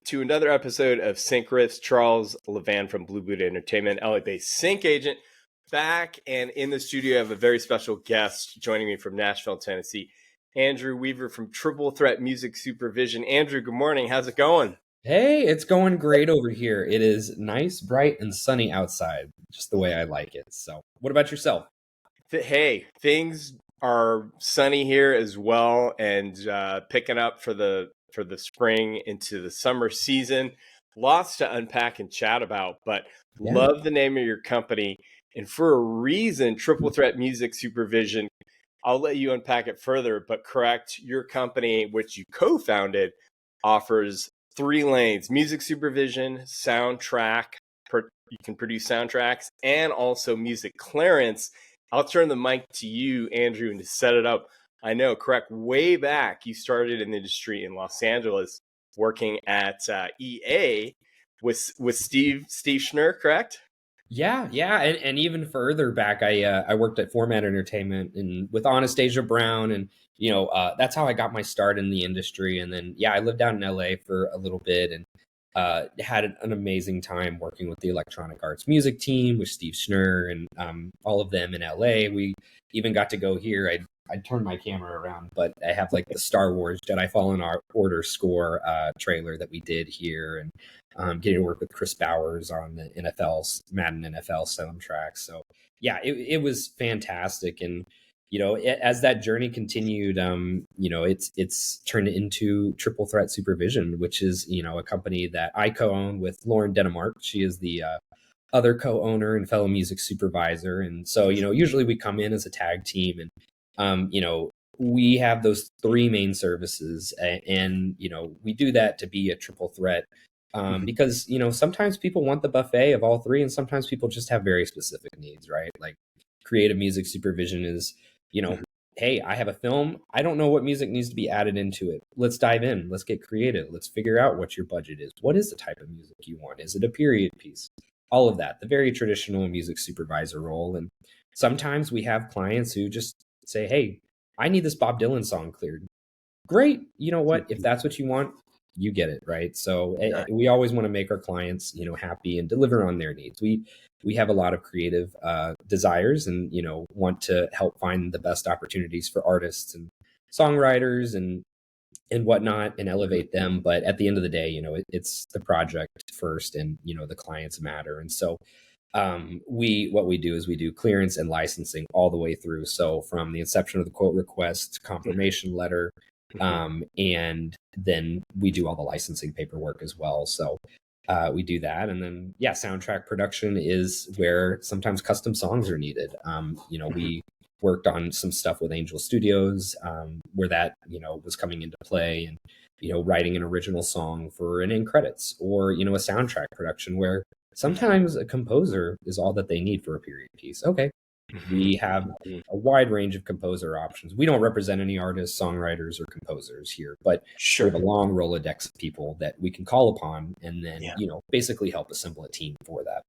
to another episode of Sync Riffs. Charles Levan from Blue Buddha Entertainment, LA-based sync agent, back and in the studio. I have a very special guest joining me from Nashville, Tennessee, Andrew Weaver from Triple Threat Music Supervision. Andrew, good morning. How's it going? Hey, it's going great over here. It is nice, bright, and sunny outside, just the way I like it. So, what about yourself? Hey, things are sunny here as well, and picking up for the spring into the summer season. Lots to unpack and chat about, but love the name of your company, and for a reason, Triple Threat Music Supervision. I'll let you unpack it further, but correct, your company, which you co-founded, offers 3 lanes: music supervision, soundtrack. You can produce soundtracks, and also music clearance. I'll turn the mic to you, Andrew, and to set it up. I know, correct, way back, you started in the industry in Los Angeles, working at EA with Steve Schnurr, correct? Yeah, and even further back, I worked at Format Entertainment and with Anastasia Brown, and that's how I got my start in the industry. And then I lived out in LA for a little bit and had an amazing time working with the Electronic Arts music team with Steve Schnurr and all of them in LA. We even got to go here. I turned my camera around, but I have like the Star Wars Jedi Fallen Order score trailer that we did here, and getting to work with Chris Bowers on the Madden NFL soundtrack. So it was fantastic. And as that journey continued, it's turned into Triple Threat Supervision, which is a company that I co-own with Lauren Denemark. She is the other co-owner and fellow music supervisor. And so usually we come in as a tag team, and we have those 3 main services, and we do that to be a triple threat. Because sometimes people want the buffet of all 3, and sometimes people just have very specific needs, right? Like creative music supervision is, hey, I have a film. I don't know what music needs to be added into it. Let's dive in. Let's get creative. Let's figure out what your budget is. What is the type of music you want? Is it a period piece? All of that, the very traditional music supervisor role. And sometimes we have clients who just say, hey, I need this Bob Dylan song cleared. Great. You know what? If that's what you want, you get it, right? So we always want to make our clients, happy and deliver on their needs. We have a lot of creative desires, and want to help find the best opportunities for artists and songwriters and whatnot, and elevate them. But at the end of the day, it's the project first, and the clients matter. And so what we do is we do clearance and licensing all the way through. So from the inception of the quote request, confirmation letter, and then we do all the licensing paperwork as well. So we do that. And then, soundtrack production is where sometimes custom songs are needed. We worked on some stuff with Angel Studios, where that, was coming into play, and, writing an original song for an end credits, or, a soundtrack production where sometimes a composer is all that they need for a period piece. Okay. We have a wide range of composer options. We don't represent any artists, songwriters, or composers here, but we have a long Rolodex of people that we can call upon, and then, basically help assemble a team for that.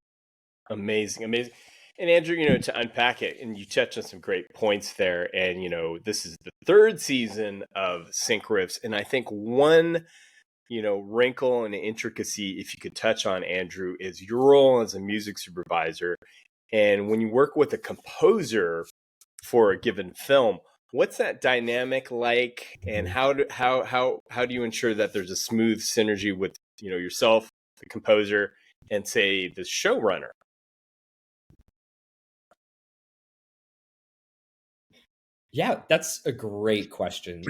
Amazing. And Andrew, to unpack it, and you touched on some great points there. And, this is the 3rd season of Sync Riffs. And I think one, wrinkle and intricacy, if you could touch on, Andrew, is your role as a music supervisor. And when you work with a composer for a given film, what's that dynamic like? And how do you ensure that there's a smooth synergy with, yourself, the composer, and say the showrunner? Yeah, that's a great question.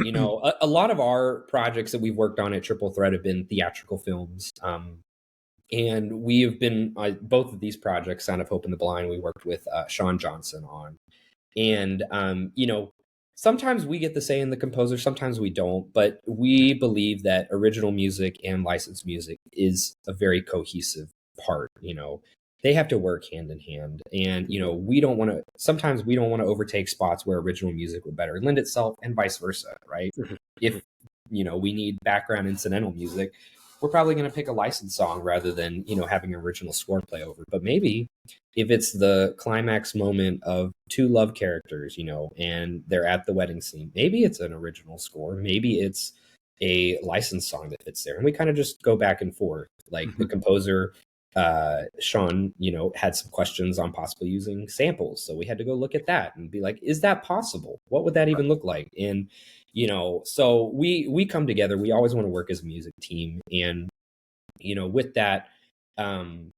A lot of our projects that we've worked on at Triple Threat have been theatrical films. And we have been, both of these projects, Sound of Hope and The Blind, we worked with Sean Johnson on. And, sometimes we get the say in the composer, sometimes we don't. But we believe that original music and licensed music is a very cohesive part. They have to work hand in hand. And, sometimes we don't want to overtake spots where original music would better lend itself, and vice versa, right? If, we need background incidental music, we're probably going to pick a licensed song rather than, having an original score play over. But maybe if it's the climax moment of 2 love characters, and they're at the wedding scene, maybe it's an original score. Maybe it's a licensed song that fits there. And we kind of just go back and forth. Like the composer, Sean, had some questions on possibly using samples. So we had to go look at that and be like, is that possible? What would that even look like? And, so we come together. We always want to work as a music team. And, with that,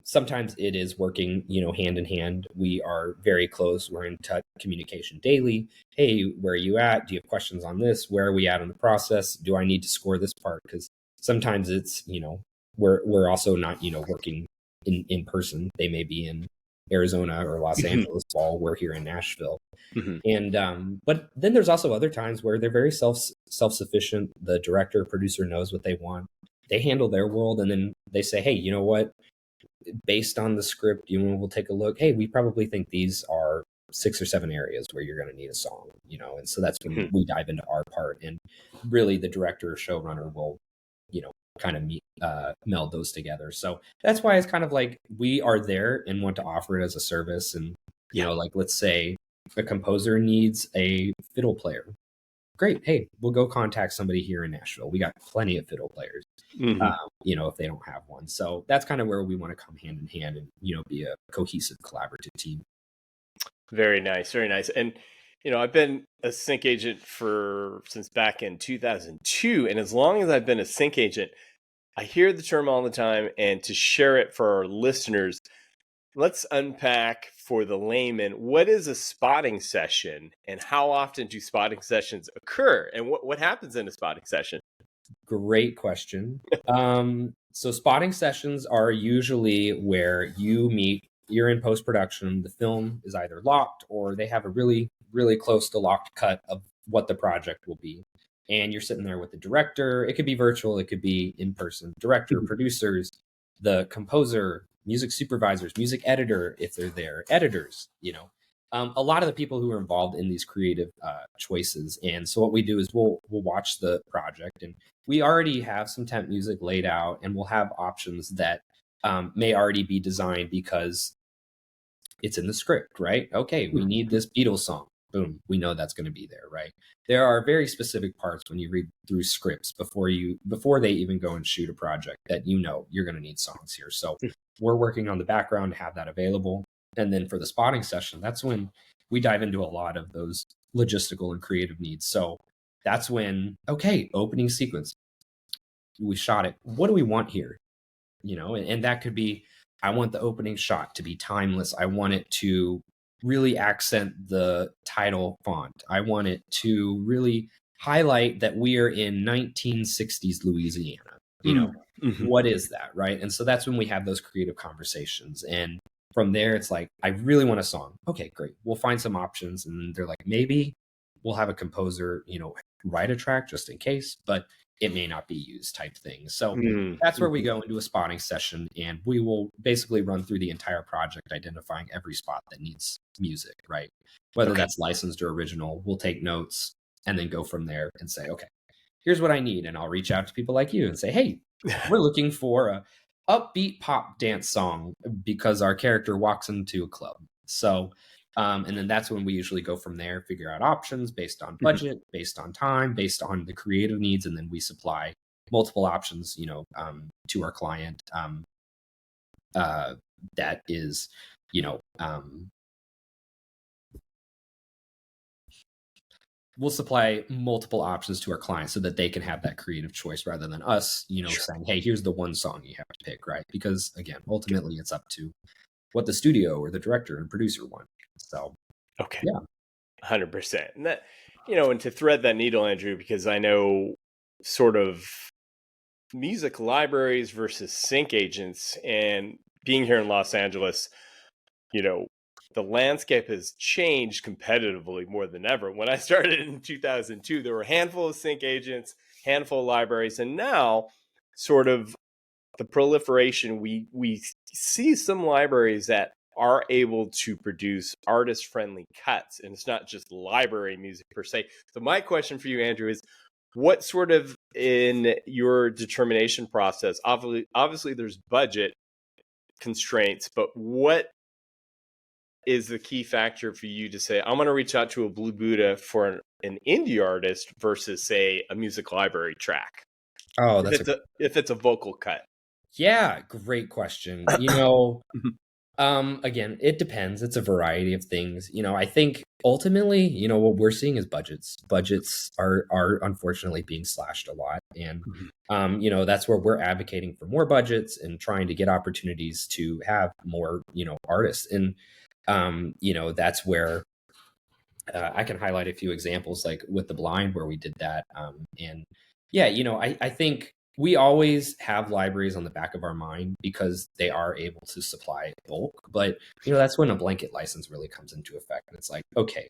sometimes it is working, hand in hand. We are very close. We're in touch communication daily. Hey, where are you at? Do you have questions on this? Where are we at in the process? Do I need to score this part? Because sometimes it's, we're also not, working in person. They may be in Arizona or Los Angeles while we're here in Nashville. And but then there's also other times where they're very self-sufficient. The director, producer knows what they want. They handle their world, and then they say, hey, you know what? Based on the script, we'll take a look. Hey, we probably think these are 6 or 7 areas where you're going to need a song, and so that's when we dive into our part, and really the director or showrunner will, kind of meld those together. So that's why it's kind of like we are there and want to offer it as a service. And, like, let's say a composer needs a fiddle player. Great. Hey, we'll go contact somebody here in Nashville. We got plenty of fiddle players, if they don't have one. So that's kind of where we want to come hand in hand and, be a cohesive, collaborative team. Very nice. Very nice. And, I've been a sync agent since back in 2002. And as long as I've been a sync agent, I hear the term all the time. And to share it for our listeners, let's unpack for the layman, what is a spotting session and how often do spotting sessions occur? And what happens in a spotting session? Great question. So spotting sessions are usually where you're in post-production, the film is either locked or they have a really, really close to locked cut of what the project will be. And you're sitting there with the director. It could be virtual, it could be in person. Director, producers, the composer, music supervisors, music editor, if they're there, editors, a lot of the people who are involved in these creative choices. And so what we do is we'll watch the project, and we already have some temp music laid out, and we'll have options that may already be designed because it's in the script, right? Okay, we need this Beatles song. Boom, we know that's going to be there, right? There are very specific parts when you read through scripts before they even go and shoot a project that you're going to need songs here. So we're working on the background to have that available. And then for the spotting session, that's when we dive into a lot of those logistical and creative needs. So that's when, okay, opening sequence, we shot it. What do we want here? And that could be, I want the opening shot to be timeless. I want it to really accent the title font. I want it to really highlight that we are in 1960s Louisiana. What is that, right? And so that's when we have those creative conversations. And from there, it's like, I really want a song. Okay, great. We'll find some options. And they're like, maybe we'll have a composer, write a track just in case, but it may not be used type thing. So that's where we go into a spotting session, and we will basically run through the entire project, identifying every spot that needs music, right? Whether that's licensed or original, we'll take notes and then go from there and say, okay, here's what I need. And I'll reach out to people like you and say, hey, we're looking for a upbeat pop dance song because our character walks into a club. So, and then that's when we usually go from there, figure out options based on budget, based on time, based on the creative needs. And then we supply multiple options, to our client. That is, we'll supply multiple options to our clients so that they can have that creative choice rather than us, saying, hey, here's the one song you have to pick, right? Because again, ultimately it's up to what the studio or the director and producer want. So, okay. Yeah. 100%. And that, and to thread that needle, Andrew, because I know sort of music libraries versus sync agents, and being here in Los Angeles, the landscape has changed competitively more than ever. When I started in 2002, there were a handful of sync agents, handful of libraries, and now sort of the proliferation, we see some libraries that are able to produce artist-friendly cuts, and it's not just library music per se. So my question for you, Andrew, is what sort of, in your determination process, obviously there's budget constraints, but what is the key factor for you to say, I'm going to reach out to a Blue Buddha for an indie artist versus, say, a music library track? Oh, that's If it's a vocal cut. yeah, great question. Again, it depends. It's a variety of things. I think ultimately, what we're seeing is budgets. Budgets are unfortunately being slashed a lot. And that's where we're advocating for more budgets and trying to get opportunities to have more, artists. And that's where I can highlight a few examples like with the blind where we did that. And yeah, I think we always have libraries on the back of our mind because they are able to supply bulk. But, that's when a blanket license really comes into effect. And it's like, okay,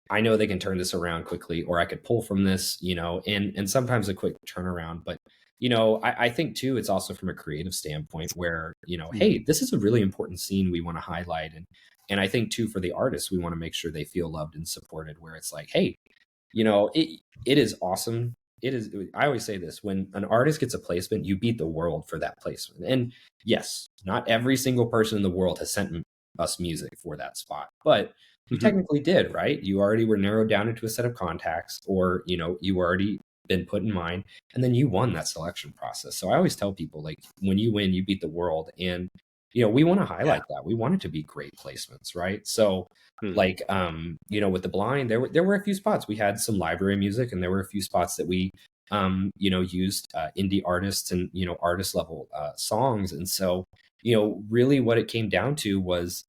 I know they can turn this around quickly, or I could pull from this, and sometimes a quick turnaround. But, I think too, it's also from a creative standpoint where, hey, this is a really important scene we want to highlight. And I think too, for the artists, we want to make sure they feel loved and supported where it's like, hey, it is awesome. It is, I always say this, when an artist gets a placement, you beat the world for that placement. And yes, not every single person in the world has sent us music for that spot, but you technically did, right? You already were narrowed down into a set of contacts, or, you already been put in mind, and then you won that selection process. So I always tell people, like, when you win, you beat the world. And, we want to highlight that. We want it to be great placements, right? So like, with the blind, there were a few spots. We had some library music, and there were a few spots that we, used indie artists and, artist level songs. And so, really what it came down to was,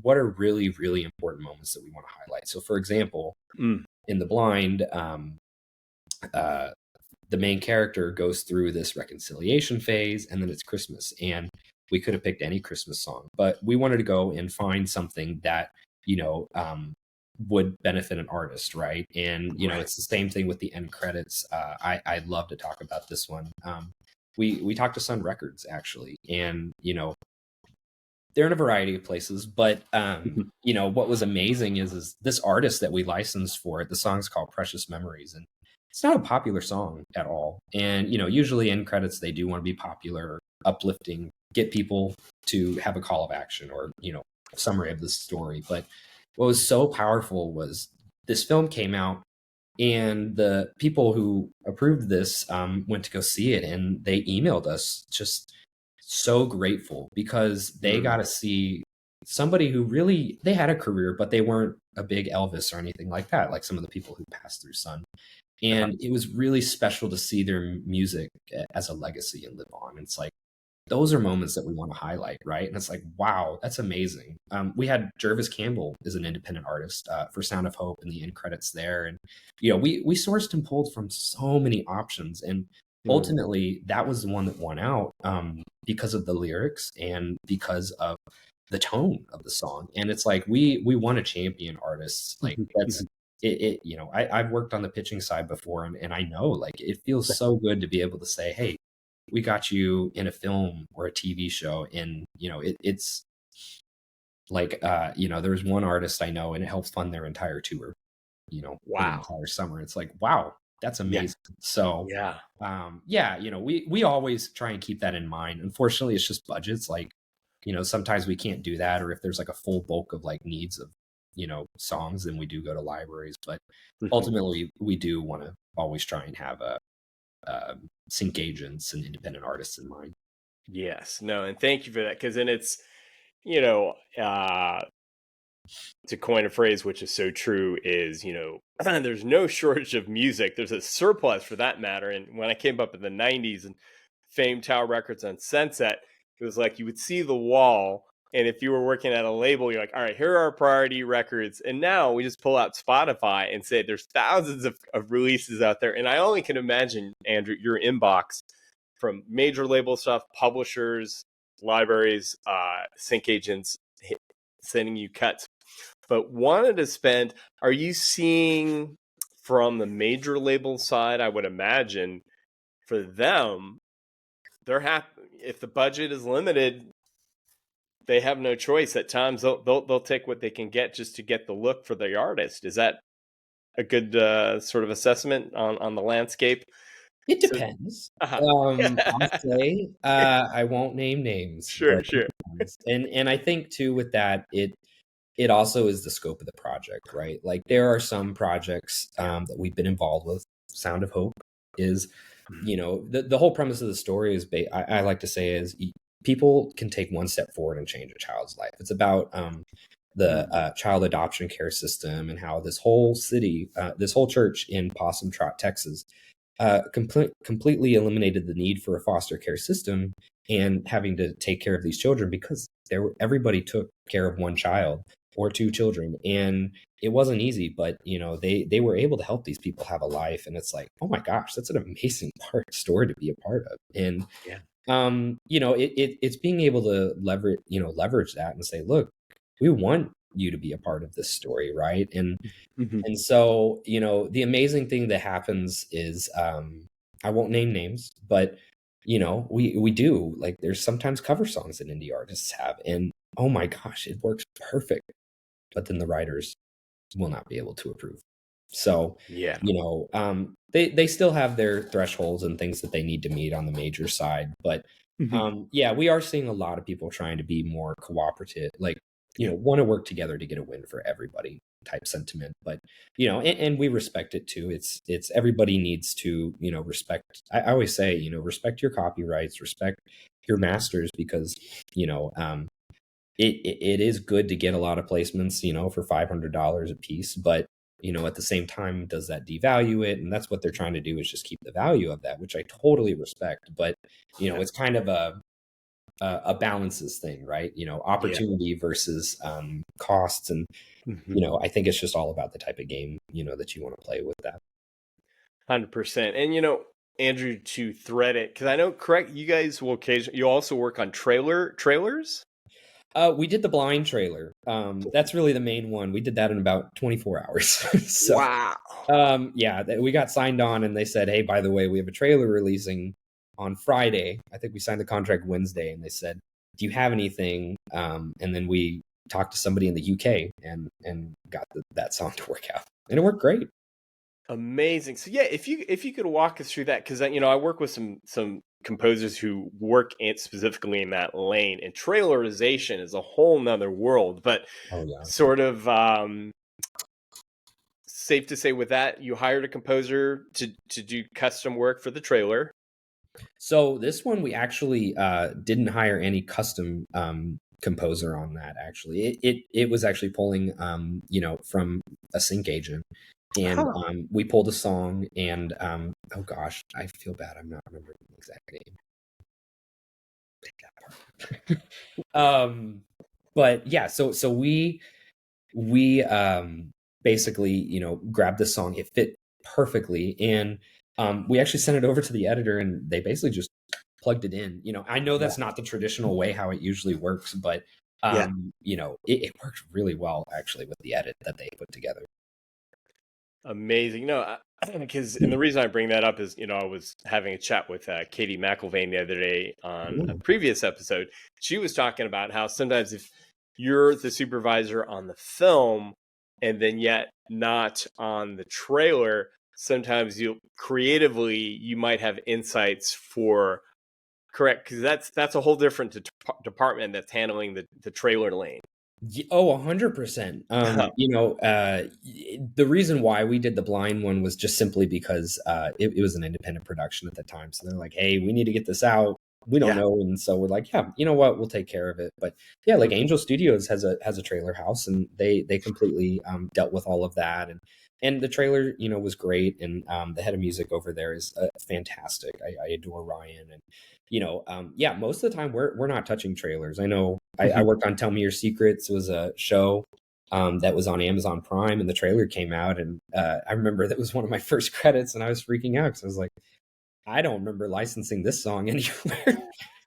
what are really, really important moments that we want to highlight. So, for example, in the blind, uh, the main character goes through this reconciliation phase, and then it's Christmas. And we could have picked any Christmas song, but we wanted to go and find something that, would benefit an artist, right? And, it's the same thing with the end credits. I'd love to talk about this one. We talked to Sun Records, actually, and, they're in a variety of places, but what was amazing is this artist that we licensed for it. The song's called Precious Memories, and it's not a popular song at all. And usually in credits they do want to be popular, uplifting, get people to have a call of action, or a summary of the story. But what was so powerful was this film came out, and the people who approved this went to go see it, and they emailed us just so grateful because they got to see somebody who really, they had a career, but they weren't a big Elvis or anything like that, like some of the people who passed through Sun. And it was really special to see their music as a legacy and live on. It's like, those are moments that we want to highlight, right? And it's like, wow, that's amazing. We had Jervis Campbell as an independent artist for Sound of Hope, and the end credits there. And, we sourced and pulled from so many options. And ultimately, that was the one that won out because of the lyrics and because of the tone of the song. And it's like, we want to champion artists. Like, that's it. I've worked on the pitching side before, and I know, like, it feels so good to be able to say, hey, we got you in a film or a TV show. And, it's like, there's one artist I know, and it helps fund their entire tour, for the entire summer. It's like, wow, that's amazing. So, we always try and keep that in mind. Unfortunately, it's just budgets. Like, sometimes we can't do that. Or if there's like a full bulk of like needs of, songs, then we do go to libraries. But ultimately, we do want to always try and have sync agents and independent artists in mind. Yes, no, and thank you for that. Because then it's, to coin a phrase which is so true, is, there's no shortage of music. There's a surplus, for that matter. And when I came up in the 90s and famed Tower Records on Sunset, it was like you would see the wall. And if you were working at a label, you're like, all right, here are our priority records. And now we just pull out Spotify and say there's thousands of releases out there. And I only can imagine, Andrew, your inbox from major label stuff, publishers, libraries, sync agents sending you cuts. But wanted to spend, are you seeing from the major label side, I would imagine for them, they're happy if the budget is limited, they have no choice. At times they'll take what they can get just to get the look for the artist. Is that a good sort of assessment on the landscape? It depends. I'll say I won't name names. Sure. And I think too with that, it also is the scope of the project, right? Like, there are some projects that we've been involved with. Sound of Hope is you know, the whole premise of the story is, I like to say is, people can take one step forward and change a child's life. It's about the child adoption care system, and how this whole city, this whole church in Possum Trot, Texas, completely eliminated the need for a foster care system and having to take care of these children, because everybody took care of one child or two children, and it wasn't easy, but you know, they were able to help these people have a life. And it's like, oh my gosh, that's an amazing story to be a part of. And Yeah. you know, it's being able to leverage that and say, look, we want you to be a part of this story, right? And so, you know, the amazing thing that happens is, I won't name names, but you know, we do, like, there's sometimes cover songs that indie artists have, and oh my gosh, it works perfect, but then the writers will not be able to approve. So, Yeah. you know, they still have their thresholds and things that they need to meet on the major side, but yeah, we are seeing a lot of people trying to be more cooperative, like, you know, want to work together to get a win for everybody type sentiment. But you know, and we respect it too. It's everybody needs to, you know, respect. I always say, you know, respect your copyrights, respect your masters, because you know, it is good to get a lot of placements, you know, for $500 a piece, but you know, at the same time, does that devalue it? And that's what they're trying to do, is just keep the value of that, which I totally respect. But you know, it's kind of a balances thing, right? You know, opportunity versus costs, and you know, I think it's just all about the type of game, you know, that you want to play with that. 100%. And you know, Andrew, to thread it, because I know, correct, you guys will occasionally, you also work on trailers. We did the blind trailer. That's really the main one. We did that in about 24 hours. So, Wow. yeah, we got signed on, and they said, hey, by the way, we have a trailer releasing on Friday. I think we signed the contract Wednesday, and they said, do you have anything? And then we talked to somebody in the UK and got that song to work out, and it worked great. Amazing. So yeah, if you could walk us through that, because you know, I work with some composers who work specifically in that lane, and trailerization is a whole nother world. But Oh yeah, sort of safe to say with that, you hired a composer to do custom work for the trailer. so this one we actually didn't hire any custom composer on that. Actually, it was actually pulling you know, from a sync agent, and we pulled a song, and oh gosh, I feel bad, I'm not remembering the exact name. Take that part. But yeah, so we basically, you know, grabbed the song, it fit perfectly, and we actually sent it over to the editor, and they basically just plugged it in. You know, I know that's not the traditional way how it usually works, but you know, it worked really well actually with the edit that they put together. Amazing. No, because and the reason I bring that up is, you know, I was having a chat with Katie McIlvain the other day on a previous episode. She was talking about how sometimes if you're the supervisor on the film and then yet not on the trailer, sometimes you might have insights for correct, because that's a whole different department that's handling the trailer lane. Oh, 100%. You know, the reason why we did the blind one was just simply because it was an independent production at the time. So they're like, hey, we need to get this out. We don't know. And so we're like, yeah, you know what? We'll take care of it. But yeah, like Angel Studios has a trailer house, and they completely dealt with all of that. And the trailer, you know, was great. And the head of music over there is fantastic. I adore Ryan. And you know, yeah, most of the time we're not touching trailers. I know I worked on Tell Me Your Secrets. It was a show that was on Amazon Prime, and the trailer came out, and I remember that was one of my first credits, and I was freaking out because I was like, I don't remember licensing this song anywhere.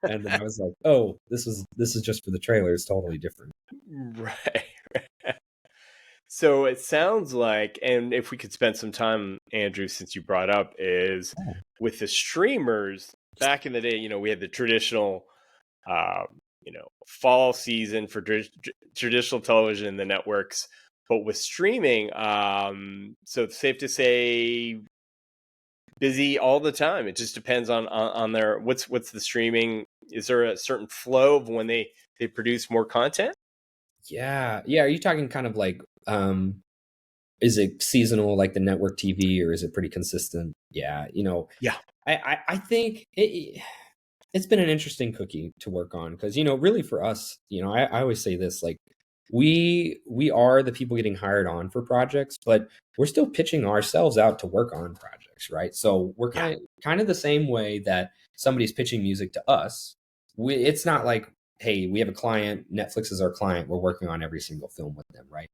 And then I was like, oh, this is just for the trailer. It's totally different. Right. So it sounds like, and if we could spend some time, Andrew, since you brought up, is with the streamers back in the day, you know, we had the traditional, you know, fall season for traditional television and the networks, but with streaming, so it's safe to say busy all the time. It just depends on their, what's the streaming. Is there a certain flow of when they produce more content? Yeah. Are you talking kind of like, is it seasonal like the network TV, or is it pretty consistent? Yeah, you know. Yeah. I think it's been an interesting cookie to work on because, really for us, I always say this, like we are the people getting hired on for projects, but we're still pitching ourselves out to work on projects, right? So we're Yeah. kind of the same way that somebody's pitching music to us. It's not like, hey, we have a client, Netflix is our client, we're working on every single film with them, right?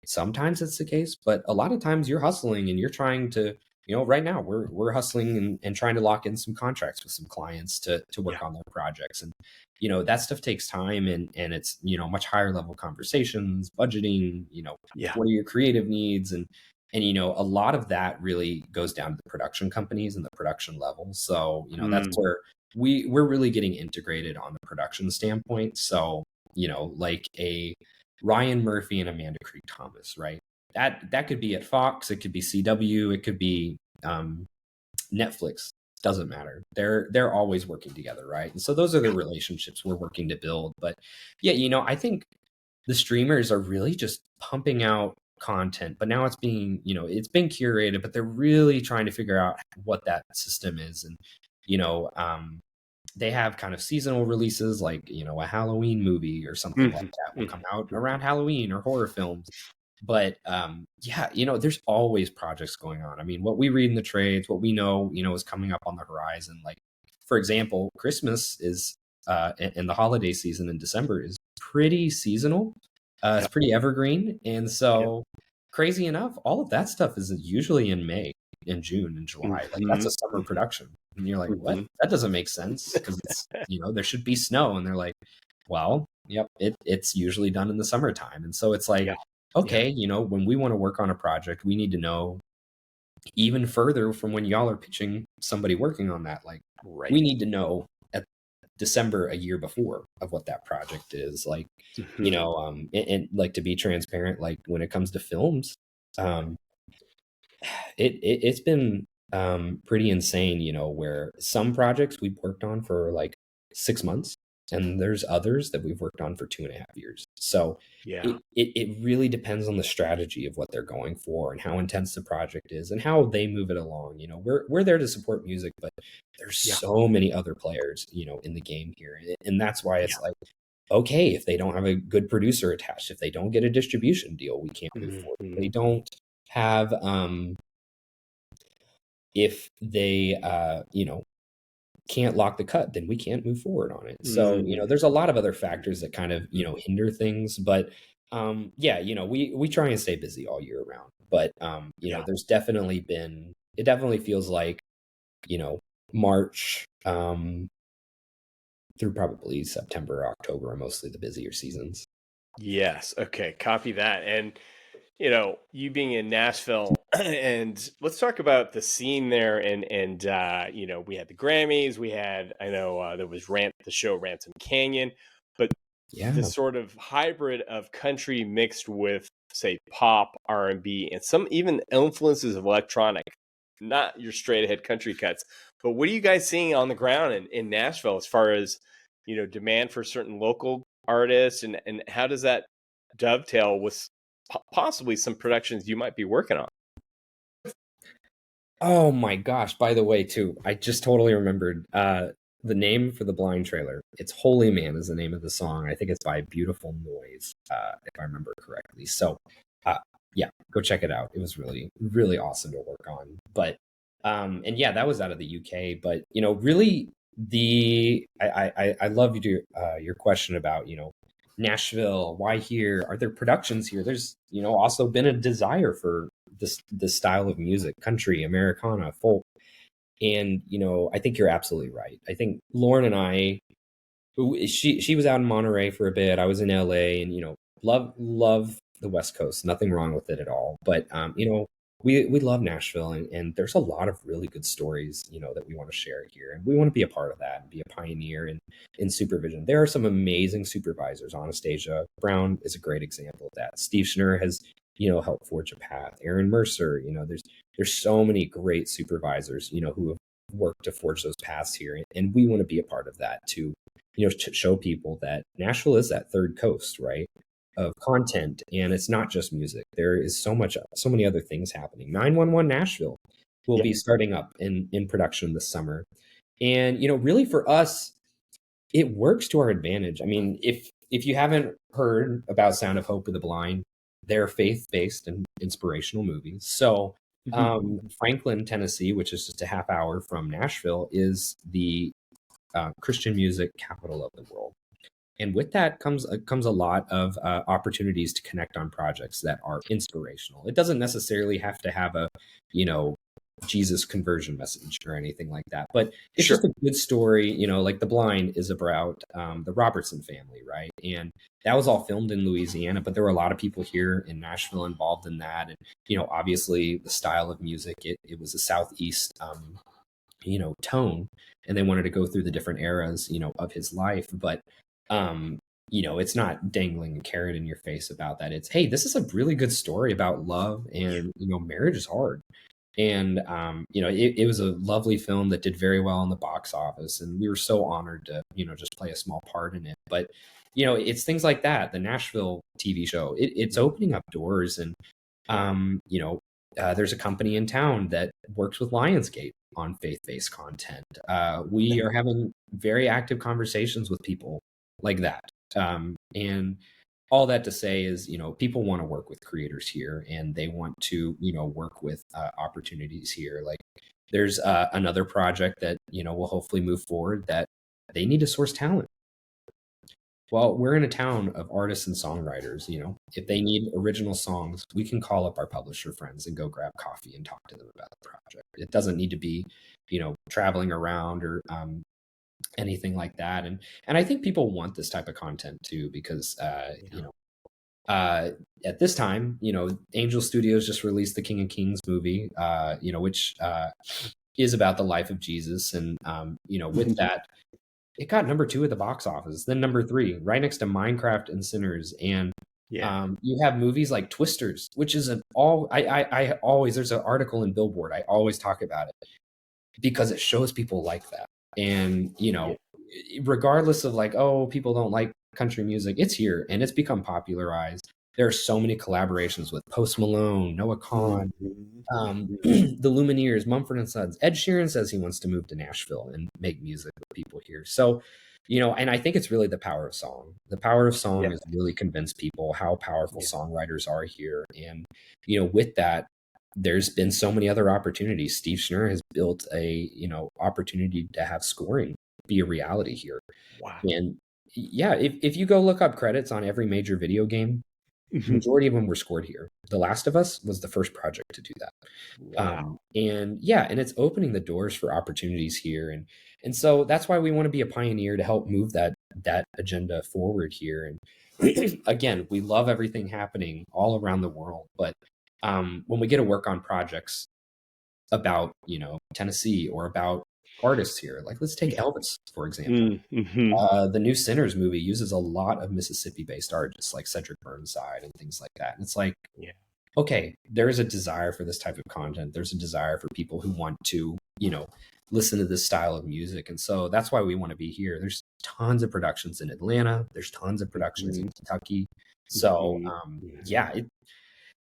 Sometimes it's the case, but a lot of times you're hustling and you're trying to, right now we're hustling and trying to lock in some contracts with some clients to Yeah. work on their projects. And, that stuff takes time and it's, much higher level conversations, budgeting, Yeah. what are your creative needs? And, a lot of that really goes down to the production companies and the production level. So, that's where we're really getting integrated on the production standpoint. So, like a Ryan Murphy and Amanda Creek Thomas, right? That could be at Fox, it could be CW, it could be Netflix. Doesn't matter. They're always working together, right? And so those are the relationships we're working to build. But yeah, I think the streamers are really just pumping out content, but now it's being, it's been curated, but they're really trying to figure out what that system is. And they have kind of seasonal releases like, a Halloween movie or something like that will come out around Halloween, or horror films. But yeah, there's always projects going on. I mean, what we read in the trades, what we know, is coming up on the horizon. Like, for example, Christmas is and the holiday season in December is pretty seasonal. It's pretty evergreen. And so crazy enough, all of that stuff is usually in May and June and July. Like, that's a summer production. And you're like, what? That doesn't make sense because it's, there should be snow. And they're like, well, yep, it's usually done in the summertime. And so it's like, okay, when we want to work on a project, we need to know even further from when y'all are pitching somebody working on that. Like, we need to know at December a year before of what that project is. Like, and like, to be transparent, like when it comes to films, it's been pretty insane, where some projects we've worked on for like 6 months, and there's others that we've worked on for 2.5 years. So it really depends on the strategy of what they're going for and how intense the project is and how they move it along. We're there to support music, but there's so many other players, in the game here. And that's why it's like, okay, if they don't have a good producer attached, if they don't get a distribution deal, we can't move forward. If they don't have, if they, can't lock the cut, then we can't move forward on it. So, there's a lot of other factors that kind of, hinder things. But yeah, we try and stay busy all year round. But, there's definitely been, it definitely feels like, March through probably September, October are mostly the busier seasons. Yes. Okay. Copy that. And, you being in Nashville, and let's talk about the scene there. And we had the Grammys. We had, I know there was the show Ransom Canyon, but the sort of hybrid of country mixed with, say, pop, R&B, and some even influences of electronic, not your straight ahead country cuts. But what are you guys seeing on the ground in Nashville as far as, demand for certain local artists, and how does that dovetail with possibly some productions you might be working on? Oh my gosh, by the way, too, I just totally remembered the name for the Blind trailer. It's Holy Man is the name of the song. I think it's by Beautiful Noise, if I remember correctly. So yeah, go check it out. It was really, really awesome to work on. But and yeah, that was out of the UK. But really, I love your question about Nashville. Why here? Are there productions here? There's also been a desire for this style of music, country, Americana, folk. And I think you're absolutely right. I think Lauren and I, she was out in Monterey for a bit. I was in LA, and love the West Coast. Nothing wrong with it at all. But we love Nashville, and there's a lot of really good stories that we want to share here, and we want to be a part of that and be a pioneer in supervision. There are some amazing supervisors. Anastasia Brown is a great example of that. Steve Schnurr has helped forge a path. Aaron Mercer, there's so many great supervisors who have worked to forge those paths here, and we want to be a part of that to to show people that Nashville is that third coast, right, of content. And it's not just music. There is so many other things happening. 911 Nashville will Yeah. be starting up in production this summer. And, really for us, it works to our advantage. I mean, if you haven't heard about Sound of Hope of the Blind, they're faith-based and inspirational movies. So, Franklin, Tennessee, which is just a half hour from Nashville, is the Christian music capital of the world. And with that comes a lot of opportunities to connect on projects that are inspirational. It doesn't necessarily have to have a, Jesus conversion message or anything like that, but it's Sure. just a good story. Like The Blind is about the Robertson family, right? And that was all filmed in Louisiana, but there were a lot of people here in Nashville involved in that. And obviously the style of music, it was a Southeast tone, and they wanted to go through the different eras of his life. But it's not dangling a carrot in your face about that. It's, hey, this is a really good story about love, and marriage is hard. And it was a lovely film that did very well in the box office, and we were so honored to just play a small part in it. But it's things like that. The Nashville TV show, it's opening up doors. And there's a company in town that works with Lionsgate on faith-based content. We are having very active conversations with people like that. And all that to say is, people want to work with creators here, and they want to, work with opportunities here. Like there's another project that, will hopefully move forward, that they need to source talent. Well, we're in a town of artists and songwriters. If they need original songs, we can call up our publisher friends and go grab coffee and talk to them about the project. It doesn't need to be, traveling around or anything like that. And I think people want this type of content too, because at this time, Angel Studios just released the King of Kings movie, which is about the life of Jesus. And with that, it got number 2 at the box office, then number 3, right next to Minecraft and Sinners. And you have movies like Twisters, which is I always, there's an article in Billboard, I always talk about it because it shows people like that. And regardless of like, oh, people don't like country music, it's here and it's become popularized. There are so many collaborations with Post Malone, Noah Kahan, the Lumineers, Mumford and Sons. Ed Sheeran says he wants to move to Nashville and make music with people here. So, and I think it's really the power of song. The power of song has really convinced people how powerful songwriters are here. And, with that, there's been so many other opportunities. Steve Schnurr has built a, opportunity to have scoring be a reality here. Wow. And if you go look up credits on every major video game, the majority of them were scored here. The Last of Us was the first project to do that. Wow. And it's opening the doors for opportunities here. And so that's why we want to be a pioneer to help move that agenda forward here. And again, we love everything happening all around the world. But when we get to work on projects about, Tennessee or about artists here, like let's take Elvis, for example. The new Sinners movie uses a lot of Mississippi-based artists like Cedric Burnside and things like that. And it's like, okay, there's a desire for this type of content. There's a desire for people who want to, listen to this style of music. And so that's why we want to be here. There's tons of productions in Atlanta. There's tons of productions in Kentucky. So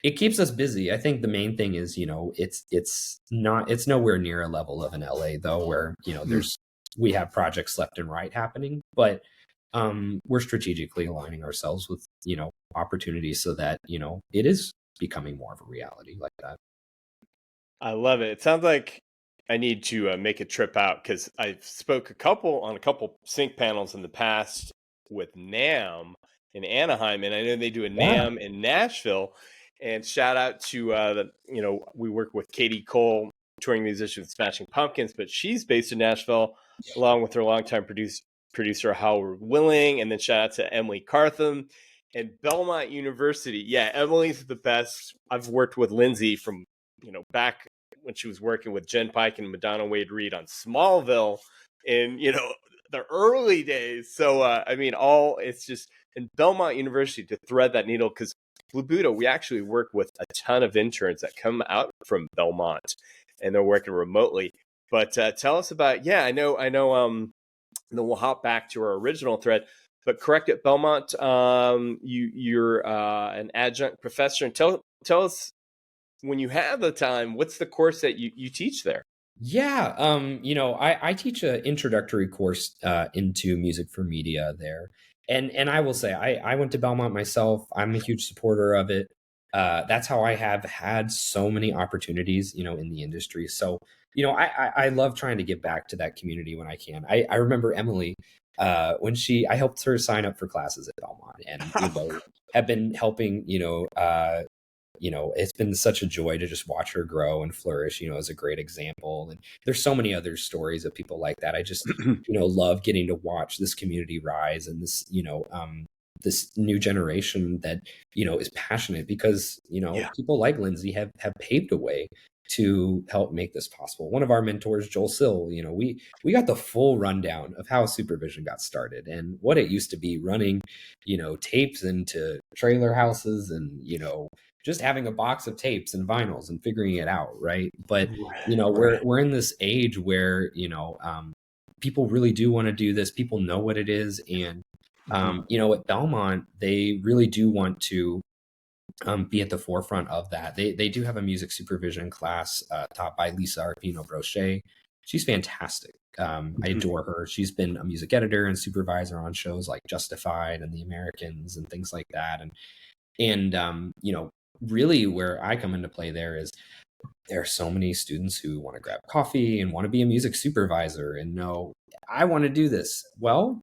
it keeps us busy. I think the main thing is, it's nowhere near a level of an LA though, where, we have projects left and right happening, but we're strategically aligning ourselves with, opportunities so that, it is becoming more of a reality like that. I love it. It sounds like I need to make a trip out, because I spoke on a couple sync panels in the past with NAMM in Anaheim, and I know they do a NAMM in Nashville. And shout out to we work with Katie Cole, touring musician with Smashing Pumpkins, but she's based in Nashville, along with her longtime producer Howard Willing. And then shout out to Emily Cartham and Belmont University. Yeah, Emily's the best. I've worked with Lindsay from back when she was working with Jen Pike and Madonna Wade Reed on Smallville in the early days. So it's just in Belmont University to thread that needle, because Blue Buddha, we actually work with a ton of interns that come out from Belmont, and they're working remotely. But tell us about, I know. And then we'll hop back to our original thread. But correct, at Belmont, you're an adjunct professor, and tell us when you have the time, what's the course that you teach there? Yeah, I teach an introductory course into music for media there, and I will say I went to Belmont myself. I'm a huge supporter of it. That's how I have had so many opportunities, in the industry. So, I love trying to give back to that community when I can. I remember Emily when I helped her sign up for classes at Belmont, and have been helping, it's been such a joy to just watch her grow and flourish, as a great example. And there's so many other stories of people like that. I just, love getting to watch this community rise and this new generation that, is passionate because, Yeah. people like Lindsay have paved a way to help make this possible. One of our mentors, Joel Sill, we got the full rundown of how supervision got started and what it used to be running, tapes into trailer houses and, just having a box of tapes and vinyls and figuring it out, right? But Right. we're in this age where people really do want to do this. People know what it is, and Mhm. at Belmont, they really do want to be at the forefront of that. They do have a music supervision class taught by Lisa Arpino Brochet. She's fantastic. I Mhm. adore her. She's been a music editor and supervisor on shows like Justified and The Americans and things like that. And really where I come into play there is there are so many students who want to grab coffee and want to be a music supervisor and know I want to do this. Well,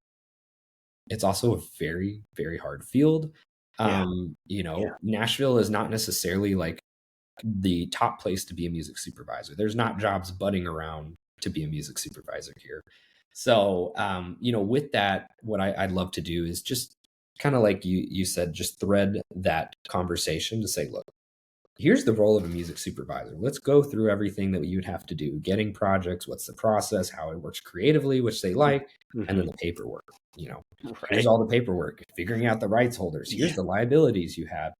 it's also a very, very hard field. Yeah. Yeah. Nashville is not necessarily like the top place to be a music supervisor. There's not jobs budding around to be a music supervisor here. So, with that, what I'd love to do is just kind of like you said, just thread that conversation to say, look, here's the role of a music supervisor. Let's go through everything that you'd have to do, getting projects, what's the process, how it works creatively, which they like, and then Mhm. the paperwork. You know, here's Right. all the paperwork, figuring out the rights holders. Here's Yeah. the liabilities you have.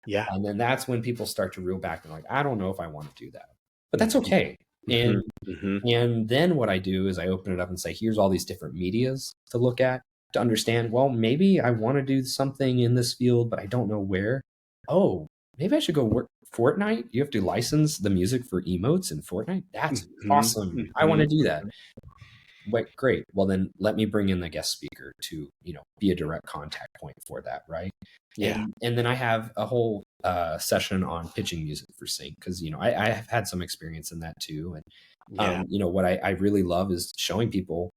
Yeah. And then that's when people start to reel back and like, I don't know if I want to do that. But that's Mhm. okay. Mhm. And Mhm. and then what I do is I open it up and say, here's all these different medias to look at to understand, well, maybe I want to do something in this field, but I don't know where. Oh, maybe I should go work Fortnite. You have to license the music for emotes in Fortnite. That's Mhm. awesome. I want to Mhm. do that. Wait, great. Well, then let me bring in the guest speaker to, be a direct contact point for that, right? Yeah. And then I have a whole session on pitching music for sync because I have had some experience in that too. And Yeah. what I really love is showing people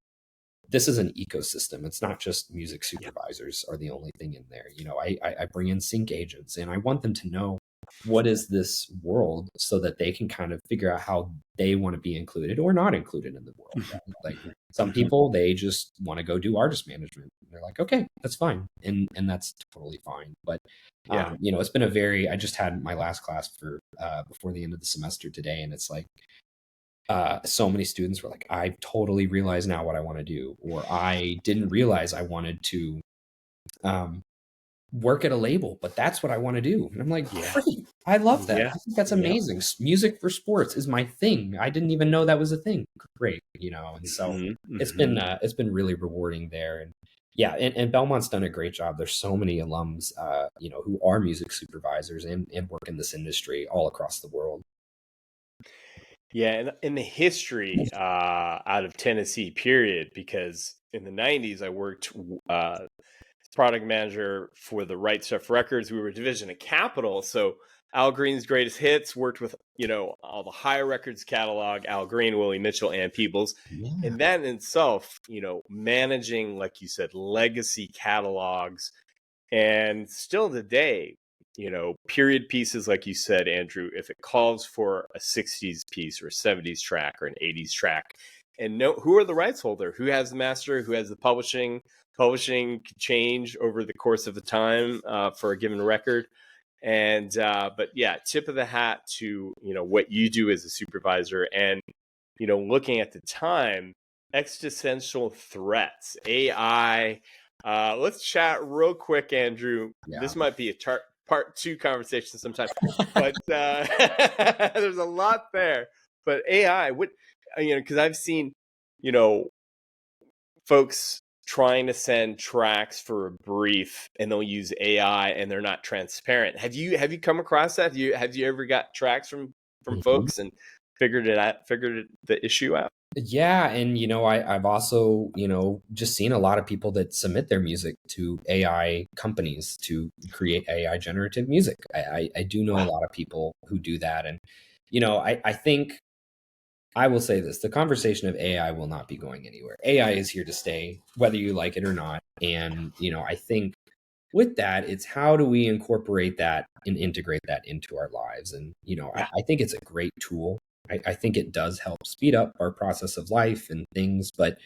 this is an ecosystem. It's not just music Yeah. supervisors are the only thing in there. I bring in sync agents and I want them to know what is this world so that they can kind of figure out how they want to be included or not included in the world, Mhm. right? Like Mhm. some Mhm. people, they just want to go do artist management. They're like, okay, that's fine. And that's totally fine. But Yeah. it's been I just had my last class for before the end of the semester today. And it's like, so many students were like, I totally realize now what I want to do, or I didn't realize I wanted to um, work at a label, but that's what I want to do. And I'm like, Yeah. great. I love that. Yeah. I think that's Yeah. amazing. Music for sports is my thing. I didn't even know that was a thing. Great. And so Mhm. it's Mhm. it's been really rewarding there. And yeah, and Belmont's done a great job. There's so many alums, who are music supervisors and work in this industry all across the world. Yeah, and in the history out of Tennessee, period, because in the '90s I worked product manager for the Right Stuff Records. We were a division of Capitol, so Al Green's greatest hits worked with all the High Records catalog, Al Green, Willie Mitchell, and Peebles, Yeah. and that in itself, managing, like you said, legacy catalogs, and still today, period pieces, like you said, Andrew, if it calls for a '60s piece or a '70s track or an '80s track, and know who are the rights holder, who has the master, who has the publishing. Publishing could change over the course of the time for a given record. And but yeah, tip of the hat to what you do as a supervisor, and looking at the time, existential threats, AI. Let's chat real quick, Andrew. Yeah. This might be a part two conversation sometime, but there's a lot there. But AI, what because I've seen you know folks trying to send tracks for a brief and they'll use AI and they're not transparent. Have you come across that? Have you ever got tracks from Mhm. folks and figured the issue out? Yeah, and I've also just seen a lot of people that submit their music to AI companies to create AI generative music. I do know a Wow. lot of people who do that, and I think I will say this: the conversation of AI will not be going anywhere. AI is here to stay, whether you like it or not. And I think with that, it's how do we incorporate that and integrate that into our lives? And Yeah. I think it's a great tool. I think it does help speed up our process of life and things. But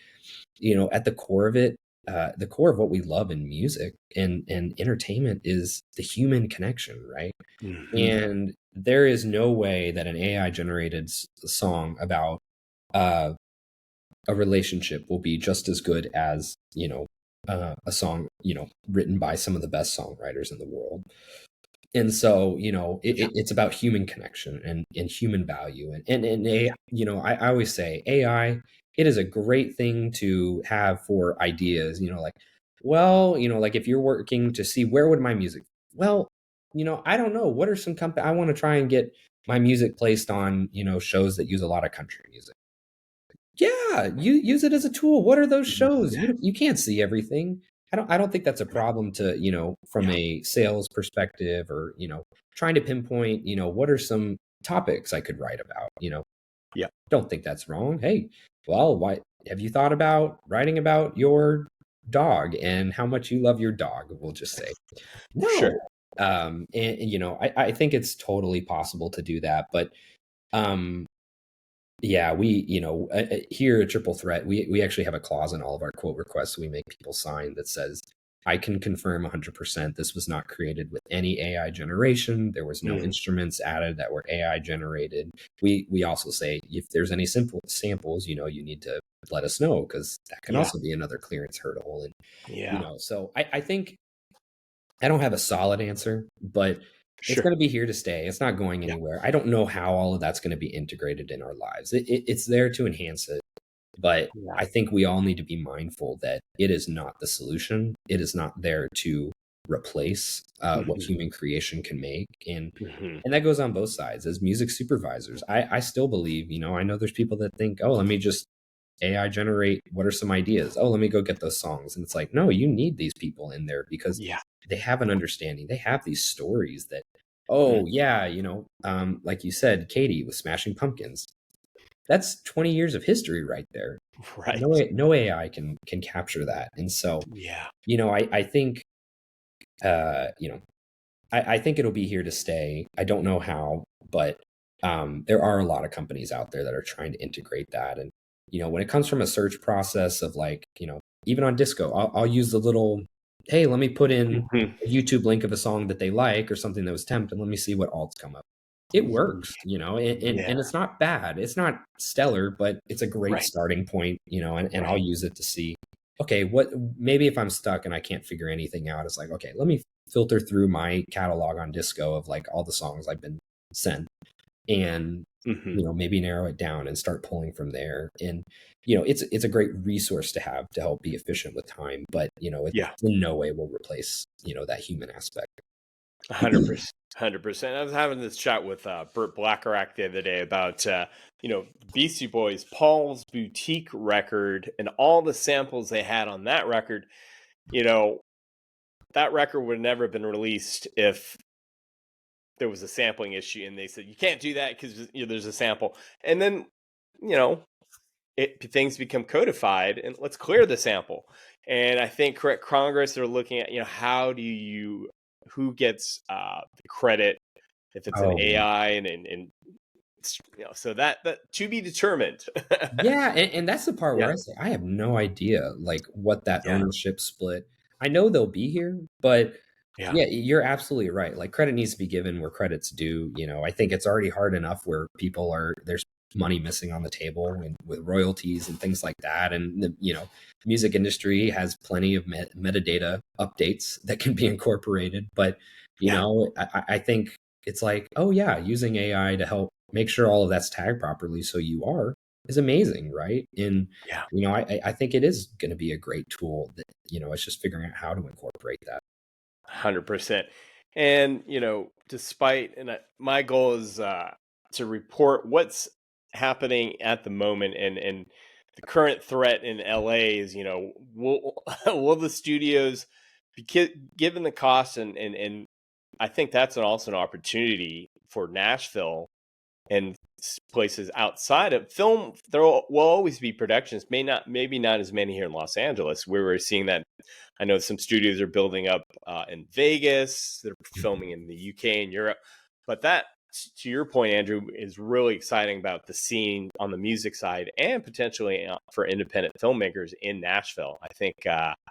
at the core of it, the core of what we love in music and entertainment is the human connection, right? Hmm. And there is no way that an AI generated song about uh, a relationship will be just as good as a song written by some of the best songwriters in the world. And so Yeah. it's about human connection and human value, and I always say AI, it is a great thing to have for ideas, like, well, like if you're working to see where would my music, well, I don't know, what are some company, I want to try and get my music placed on shows that use a lot of country music. Yeah, you use it as a tool. What are those shows? Yeah. You can't see everything. I don't think that's a Right. problem to, from Yeah. a sales perspective, or, trying to pinpoint, what are some topics I could write about, Yeah. Don't think that's wrong. Hey, well, why have you thought about writing about your dog and how much you love your dog? We'll just say. Sure. No. And I think it's totally possible to do that, but um yeah, here at Triple Threat, we actually have a clause in all of our quote requests we make people sign that says, I can confirm 100% this was not created with any AI generation. There was no Mm. instruments added that were AI generated. We also say if there's any simple samples, you need to let us know, because that can Yeah. also be another clearance hurdle. And Yeah. so I think I don't have a solid answer, but it's Sure. going to be here to stay. It's not going Yeah. anywhere. I don't know how all of that's going to be integrated in our lives. It's there to enhance it, but Yeah. I think we all need to be mindful that it is not the solution. It is not there to replace what Hmm. human creation can make, and Hmm. that goes on both sides. As music supervisors, I still believe. I know there's people that think, oh, let me just AI generate what are some ideas? Oh, let me go get those songs. And it's like, no, you need these people in there because Yeah. they have an understanding. They have these stories that, Mm. oh yeah, like you said, Katie with Smashing Pumpkins. That's 20 years of history right there. Right. No AI can capture that. And so, Yeah. I think you know, I think it'll be here to stay. I don't know how, but there are a lot of companies out there that are trying to integrate that. And when it comes from a search process of, like, even on Disco, I'll use the little, hey, let me put in Hmm. a YouTube link of a song that they like or something that was temp, and let me see what alts come up. It works, and Yeah. it's not bad. It's not stellar, but it's a great Right. starting point, and I'll Right. use it to see, okay, what, maybe if I'm stuck and I can't figure anything out, it's like, okay, let me filter through my catalog on Disco of, like, all the songs I've been sent, and Hmm. maybe narrow it down and start pulling from there. And it's a great resource to have to help be efficient with time, but it Yeah. in no way will replace that human aspect. 100%. 100%. I was having this chat with Burt Blackerack the other day about Beastie Boys, Paul's Boutique record, and all the samples they had on that record. You know, that record would never have been released if there was a sampling issue, and they said you can't do that because there's a sample. And then you know things become codified, and let's clear the sample. And I think correct Congress are looking at how do you who gets the credit if it's an Oh yeah. AI, and so that to be determined. Yeah, and that's the part where Yeah. I say I have no idea, like, what that Yeah. ownership split. I know they'll be here, but Yeah. yeah, you're absolutely right. Like, credit needs to be given where credit's due. I think it's already hard enough where there's money missing on the table, and with royalties and things like that. And the music industry has plenty of metadata updates that can be incorporated. But Yeah. I think it's like, oh yeah, using AI to help make sure all of that's tagged properly, so you are is amazing, right? And Yeah. I think it is going to be a great tool. That it's just figuring out how to incorporate that. 100%. And, despite, my goal is to report what's happening at the moment. And the current threat in LA is, will, will the studios, given the cost, and I think that's also an opportunity for Nashville and places outside of film. There will always be productions, maybe not as many here in Los Angeles, where we're seeing that. I know some studios are building up in Vegas, they're filming in the UK and Europe, but that, to your point, Andrew, is really exciting about the scene on the music side and potentially for independent filmmakers in Nashville. I think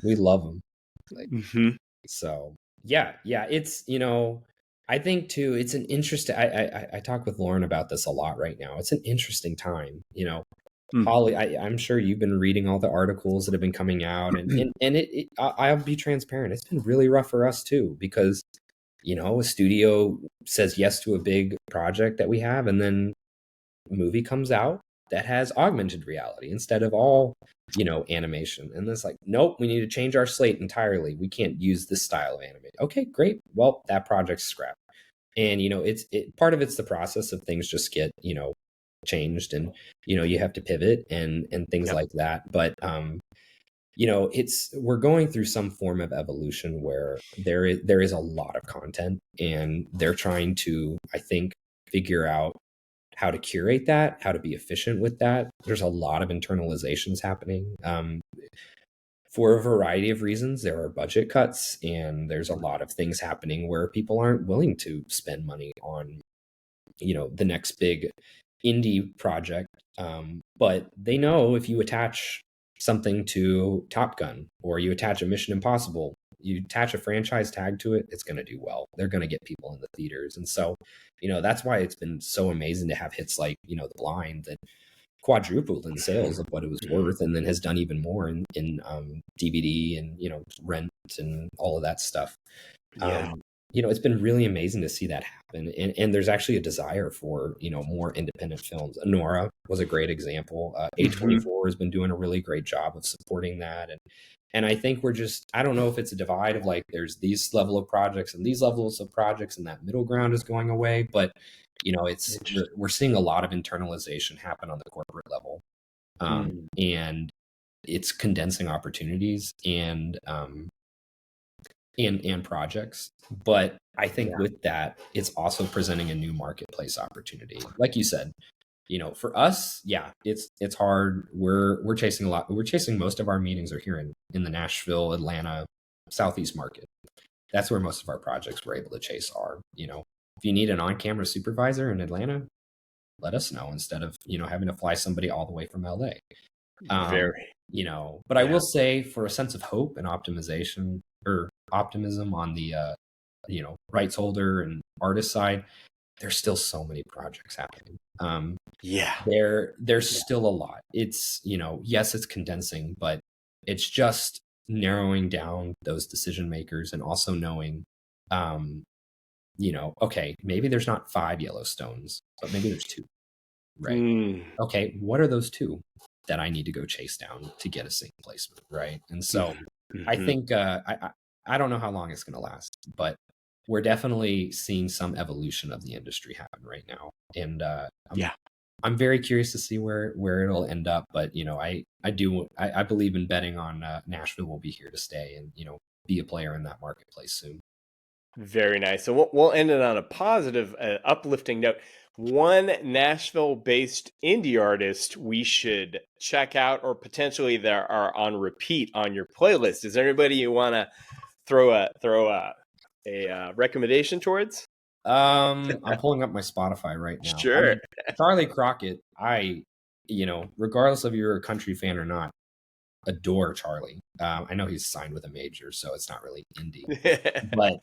We love them. Like, Mhm. so yeah, it's I think too, it's an interesting. I talk with Lauren about this a lot right now. It's an interesting time. Holly, I'm sure you've been reading all the articles that have been coming out, and I'll be transparent. It's been really rough for us too, because a studio says yes to a big project that we have, and then a movie comes out that has augmented reality instead of all animation, and it's like, nope, we need to change our slate entirely. We can't use this style of animation. Okay, great. Well, that project's scrapped. And it's part of it's the process of things just get changed, and you have to pivot and things Yep. like that. But we're going through some form of evolution where there is a lot of content, and they're trying to, I think, figure out how to curate that, how to be efficient with that. There's a lot of internalizations happening. For a variety of reasons, there are budget cuts, and there's a lot of things happening where people aren't willing to spend money on the next big indie project. But they know if you attach something to Top Gun, or you attach a Mission Impossible, you attach a franchise tag to it, it's going to do well. They're going to get people in the theaters. And so, that's why it's been so amazing to have hits like, The Blind, that quadrupled in sales of what it was worth, and then has done even more in DVD and, rent and all of that stuff. Yeah. It's been really amazing to see that happen. And there's actually a desire for, more independent films. Nora was a great example. A24 has been doing a really great job of supporting that. And I think I don't know if it's a divide of like, there's these level of projects and these levels of projects, and that middle ground is going away. But, we're seeing a lot of internalization happen on the corporate level. And it's condensing opportunities and projects. But I think with that, it's also presenting a new marketplace opportunity. Like you said, for us, it's hard. We're chasing a lot. We're chasing, most of our meetings are here in the Nashville, Atlanta, Southeast market. That's where most of our projects we're able to chase are. If you need an on-camera supervisor in Atlanta, let us know, instead of having to fly somebody all the way from LA. Very. But I will say, for a sense of hope and optimization, or optimism on the rights holder and artist side, there's still so many projects happening. There's still a lot. It's yes, it's condensing, but it's just narrowing down those decision makers, and also knowing okay, maybe there's not 5 Yellowstones, but maybe there's 2, right? Okay, what are those 2 that I need to go chase down to get a sync placement, right? And so I think I don't know how long it's going to last, but we're definitely seeing some evolution of the industry happen right now. And I'm very curious to see where it'll end up. But I believe in betting on Nashville will be here to stay, and be a player in that marketplace soon. Very nice. So we'll end it on a positive, uplifting note. One Nashville-based indie artist we should check out, or potentially that are on repeat on your playlist. Is there anybody you want to throw a recommendation towards? I'm pulling up my Spotify right now. Sure. Charlie Crockett, regardless of you're a country fan or not, adore Charlie. I know he's signed with a major, so it's not really indie. But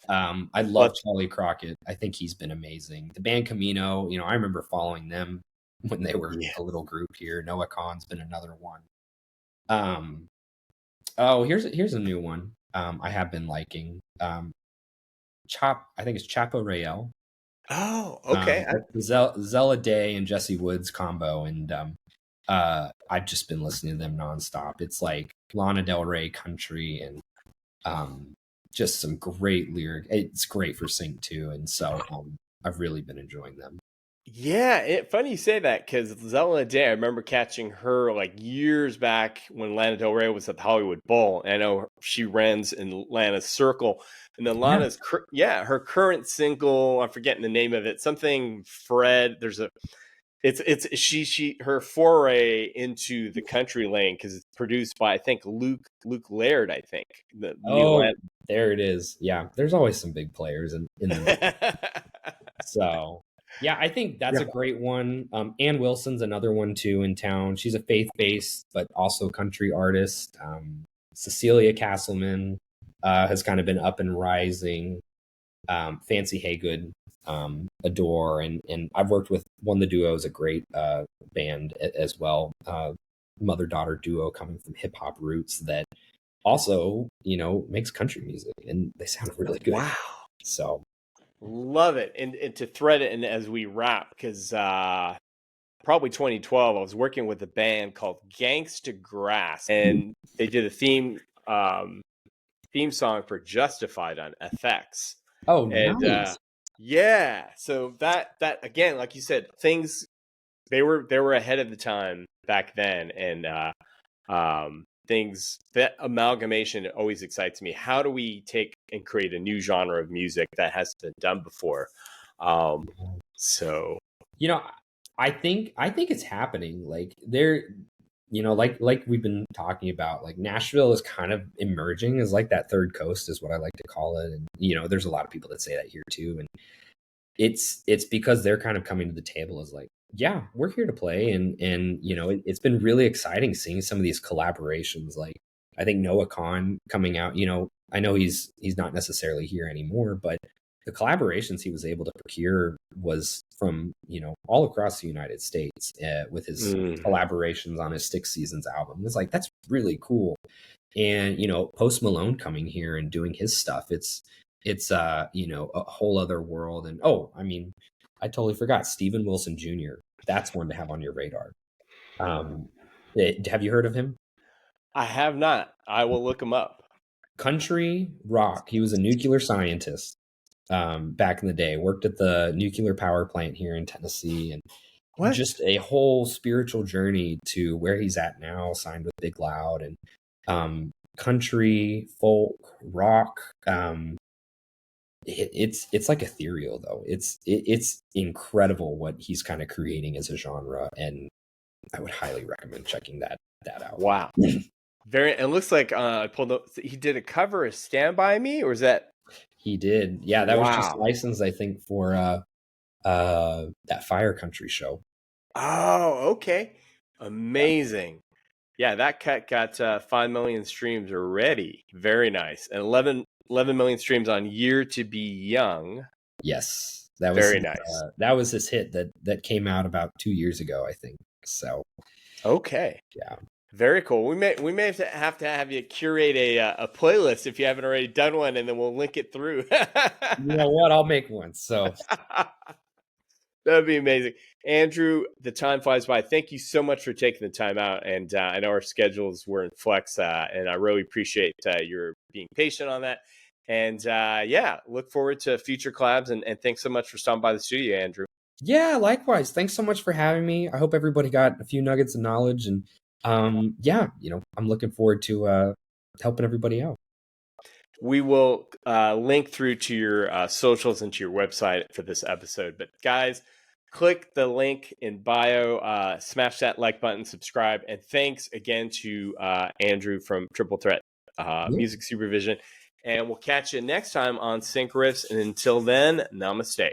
I love Charlie Crockett. I think he's been amazing. The band Camino, I remember following them when they were a little group here. Noah Kahn's been another one. Here's a new one I have been liking. I think it's Chapo Real. Oh, okay. Zella Day and Jesse Woods combo, and I've just been listening to them nonstop. It's like Lana Del Rey country and just some great lyric. It's great for sync too, and so I've really been enjoying them. Yeah, funny you say that because Zelda Day, I remember catching her like years back when Lana Del Rey was at the Hollywood Bowl. And I know she runs in Lana's Circle, and then Lana's her current single, I'm forgetting the name of it, something Fred. There's a she her foray into the country lane because it's produced by I think Luke Laird, I think. There it is. Yeah, there's always some big players in the so. Yeah, I think that's a great one. Ann Wilson's another one too in town. She's a faith-based but also country artist. Cecilia Castleman has kind of been up and rising. Fancy Haygood, adore, and I've worked with One the Duo is a great band as well. Mother-daughter duo coming from hip-hop roots that also, makes country music, and they sound really good. Wow. So love it. And to thread it in as we wrap, because probably 2012, I was working with a band called Gangsta Grass, and they did a theme song for Justified on FX. Oh, and nice. Yeah, so that again, like you said, things they were ahead of the time back then, and things, that amalgamation always excites me. How do we take and create a new genre of music that hasn't been done before? So I think it's happening. Like there, like we've been talking about, like Nashville is kind of emerging as like that third coast is what I like to call it. And there's a lot of people that say that here too. And it's because they're kind of coming to the table as like, yeah, we're here to play. And it's been really exciting seeing some of these collaborations. Like I think Noah Kahan coming out, I know he's not necessarily here anymore, but the collaborations he was able to procure was from, all across the United States with his collaborations on his 6 Seasons album. It's like, that's really cool. And, Post Malone coming here and doing his stuff. It's a whole other world. And, I totally forgot Steven Wilson Jr. That's one to have on your radar. Have you heard of him? I have not. I will look him up. Country rock. He was a nuclear scientist back in the day. Worked at the nuclear power plant here in Tennessee, and just a whole spiritual journey to where he's at now. Signed with Big Loud and country, folk, rock. It's like ethereal though. It's incredible what he's kind of creating as a genre, and I would highly recommend checking that out. Wow. It looks like I pulled up, he did a cover of Stand By Me, or is that? He did. Yeah, that was just licensed, I think, for that Fire Country show. Oh, okay. Amazing. Yeah, that cut got 5 million streams already. Very nice. And 11 million streams on Year to Be Young. Yes. That was very nice. That was his hit that came out about 2 years ago, I think. So okay. Yeah. Very cool. We may have to have you curate a playlist if you haven't already done one, and then we'll link it through. You know what? I'll make one. So that'd be amazing. Andrew, the time flies by. Thank you so much for taking the time out. And I know our schedules were in flex, and I really appreciate your being patient on that. And look forward to future collabs. And thanks so much for stopping by the studio, Andrew. Yeah, likewise. Thanks so much for having me. I hope everybody got a few nuggets of knowledge, and I'm looking forward to helping everybody out. We will link through to your socials and to your website for this episode. But guys, click the link in bio, smash that like button, subscribe, and thanks again to Andrew from Triple Threat Music Supervision. And we'll catch you next time on Sync Riffs. And until then, namaste.